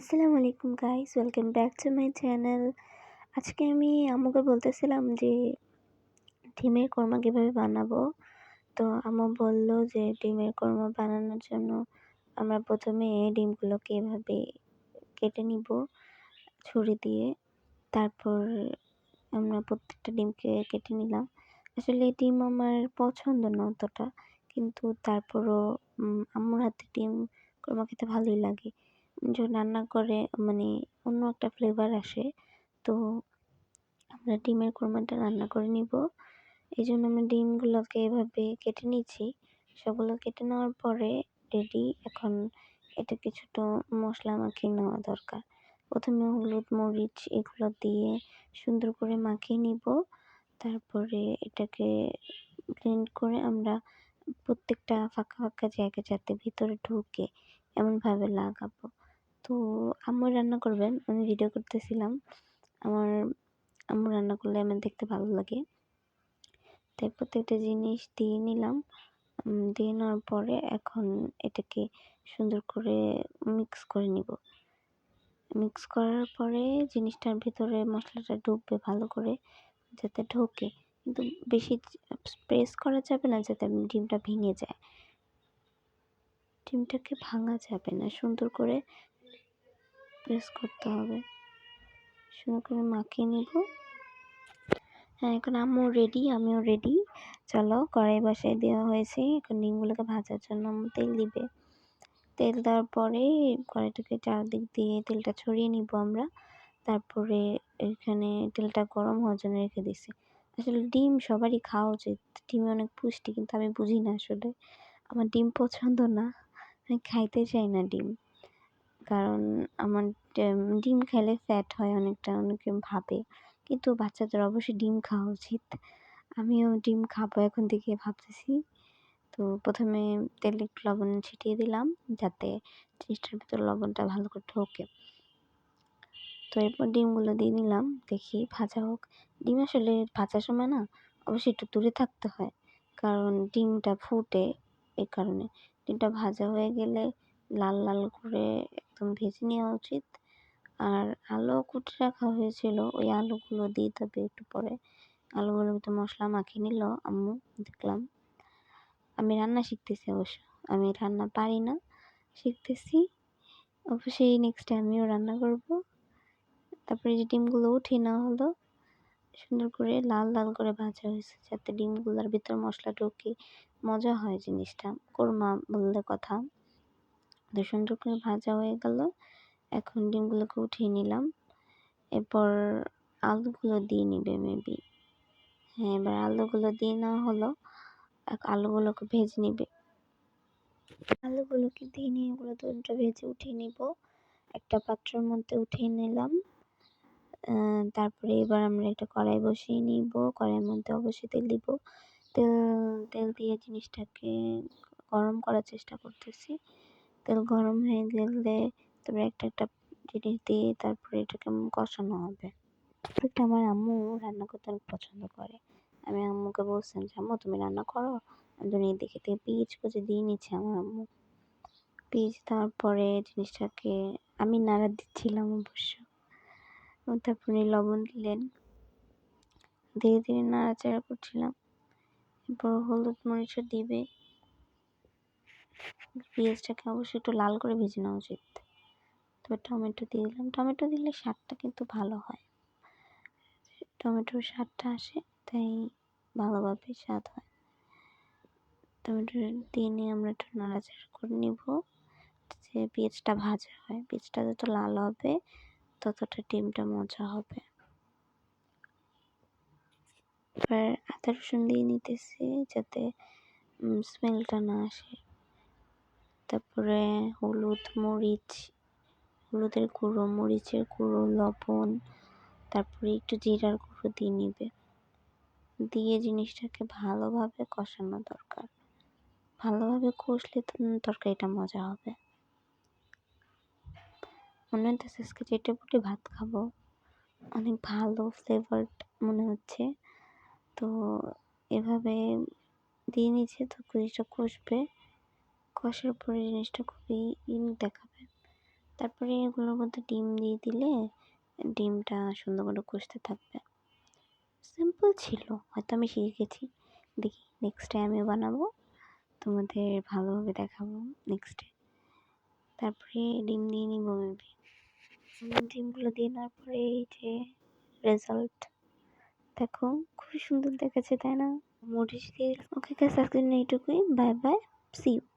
আসসালামু আলাইকুম guys, welcome back to my channel. আজকে আমি আম্মুকে বলতেছিলাম যে ডিমের কোরমা কীভাবে বানাবো। তো আম্মু বলল যে ডিমের কোরমা বানানোর জন্য আমরা প্রথমে ডিমগুলোকে এভাবে কেটে নিব ছুরি দিয়ে। তারপর আমরা প্রত্যেকটা ডিমকে কেটে নিলাম। আসলে ডিম আমার পছন্দ না অতটা, কিন্তু তারপরও আম্মুর হাতের ডিম কোরমা খেতে ভালোই লাগে। যখন রান্না করে মানে অন্য একটা ফ্লেভার আসে। তো আমরা ডিমের কোরমাটা রান্না করে নিব। এইজন্য আমি ডিমগুলোকে এভাবে কেটে নিচ্ছি। সবগুলো কেটে নেওয়ার পরে রেডি। এখন এটা কিছুটা মশলা মাখিয়ে নেওয়া দরকার। প্রথমে হলুদ, মরিচ এগুলো দিয়ে সুন্দর করে মাখিয়ে নিব। তারপরে এটাকে ব্লেন্ড করে আমরা প্রত্যেকটা ফাঁকা ফাঁকা জায়গা যাতে ভিতরে ঢোকে এমনভাবে লাগাবো। তো আম্মু রান্না করবেন, আমি ভিডিও করতেছিলাম। আমার আম্মু রান্না করলে আমার দেখতে ভালো লাগে। তাই প্রত্যেকটা জিনিস দিয়ে নিলাম। দিয়ে নেওয়ার পরে এখন এটাকে সুন্দর করে মিক্স করে নিব। মিক্স করার পরে জিনিসটার ভিতরে মশলাটা ঢুকবে ভালো করে, যাতে ঢোকে। কিন্তু বেশি প্রেস করা যাবে না যাতে ডিমটা ভেঙে যায়। ডিমটাকে ভাঙা যাবে না, সুন্দর করে প্রেস করতে হবে। সুন্দর করে মাখিয়ে নিব। হ্যাঁ, এখন আম্মু রেডি, আমিও রেডি। চলো, কড়াই বসাই দেওয়া হয়েছে। এখন ডিমগুলোকে ভাজার জন্য আম্মু তেল দিবে। তেল দেওয়ার পরে কড়াইটাকে চারদিক দিয়ে তেলটা ছড়িয়ে নিব আমরা। তারপরে এখানে তেলটা গরম হওয়ার জন্য রেখে দিছি। আসলে ডিম সবারই খাওয়া উচিত। ডিমে অনেক পুষ্টি, কিন্তু আমি বুঝি না আসলে। আমার ডিম পছন্দ না, আমি খাইতে চাই না ডিম। কারণ আমার ডিম খেলে ফ্যাট হয় অনেকটা, অনেকে ভাবে। কিন্তু বাচ্চাদের অবশ্যই ডিম খাওয়া উচিত। আমিও ডিম খাবো এখন থেকে ভাবতেছি। তো প্রথমে তেলে একটু লবণ ছিটিয়ে দিলাম যাতে জিনিসটার ভিতরে লবণটা ভালো করে ঢোকে। তো এরপর ডিমগুলো দিয়ে নিলাম, দেখি ভাজা হোক। ডিম আসলে ভাজার সময় না অবশ্যই একটু দূরে থাকতে হয়, কারণ ডিমটা ফুটে, এই কারণে। ডিমটা ভাজা হয়ে গেলে লাল লাল করে একদম ভেজে নেওয়া উচিত। আর আলু কুটে রাখা হয়েছিল, ওই আলুগুলো দিয়ে দেবে একটু পরে। আলুগুলোর ভিতরে মশলা মাখিয়ে নিল আম্মু, দেখলাম। আমি রান্না শিখতেছি অবশ্য, আমি রান্না পারি না, শিখতেছি। অবশ্যই নেক্সট টাইম আমিও রান্না করব। তারপরে যে ডিমগুলো উঠিয়ে নেওয়া হলো, সুন্দর করে লাল লাল করে ভাজা হয়েছে যাতে ডিমগুলোর ভিতর মশলা ঢোকে, মজা হয় জিনিসটা। কোরমা বললে কথা। তো সুন্দর করে ভাজা হয়ে গেল। এখন ডিমগুলোকে উঠিয়ে নিলাম। এরপর আলুগুলো দিয়ে নিবে মেবি। হ্যাঁ, এবার আলুগুলো দিয়ে নেওয়া হলো। আলুগুলোকে ভেজে নিবে। আলুগুলোকে দিয়ে নিয়ে এগুলো দুটো ভেজে উঠিয়ে নিব। একটা পাত্রের মধ্যে উঠিয়ে নিলাম। তারপরে এবার আমরা একটা কড়াই বসিয়ে নিব। কড়াইয়ের মধ্যে অবশ্যই তেল দিব। তেল তেল দিয়ে জিনিসটাকে গরম করার চেষ্টা করতেছি। তেল গরম হয়ে গেলে তারপরে একটা একটা জিনিস দিয়ে তারপরে এটাকে কষানো হবে। এটা আমার আম্মু রান্না করতে অনেক পছন্দ করে। আমি আম্মুকে বলছিলাম যে আম্মু তুমি রান্না করো, আমি তো দেখে থেকে পেঁয়াজ কুচি দিয়ে নিচ্ছে আমার আম্মু। পেঁয়াজ দেওয়ার পরে জিনিসটাকে আমি নাড়া দিচ্ছিলাম অবশ্য। তারপরে লবণ দিলেন, ধীরে ধীরে নাড়াচাড়া করছিলাম। এরপর হলুদ মরিচও দিবে। পেঁয়াজটাকে অবশ্যই একটু লাল করে ভেজে নেওয়া উচিত। তবে টমেটো দিয়ে দিলাম। টমেটো দিলে স্বাদটা কিন্তু ভালো হয়, টমেটোর স্বাদটা আসে, তাই ভালোভাবে স্বাদ হয়। টমেটো দিয়ে নিয়ে আমরা একটু নাড়াচাড়া করে নিব, যে পেঁয়াজটা ভাজা হয়। পেঁয়াজটা যত লাল হবে ততটা ডিমটা মজা হবে। এবার আদা রসুন দিয়ে নিতেছি যাতে স্মেলটা না আসে। তারপরে হলুদ, মরিচ, হলুদের গুঁড়ো, মরিচের গুঁড়ো, লবণ, তারপরে একটু জিরার গুঁড়ো দিয়ে নিবে। দিয়ে জিনিসটাকে ভালোভাবে কষানো দরকার। ভালোভাবে কষলে তরকারিটা মজা হবে। মনে হচ্ছে আজকে চেটেপুটে ভাত খাবো, অনেক ভালো ফ্লেভারড মনে হচ্ছে। তো এভাবে দিয়ে নিচ্ছে। তো জিনিসটা কষবে, কষার পরে জিনিসটা খুবই দেখাবে। তারপরে এগুলোর মধ্যে ডিম দিয়ে দিলে ডিমটা সুন্দর করে কষতে থাকবে। সিম্পল ছিল, হয়তো আমি শিখে গেছি। দেখি নেক্সট টাইম আমি বানাবো, তোমাদের ভালোভাবে দেখাবো নেক্সটে। তারপরে ডিম দিয়ে নিব মেবি। ডিমগুলো দিয়ে নেওয়ার পরে এই যে রেজাল্ট দেখো, খুবই সুন্দর দেখাচ্ছে তাই না? মরিচ দিয়ে ওকে গাইস, আজকের জন্য এইটুকুই। Bye bye, see you.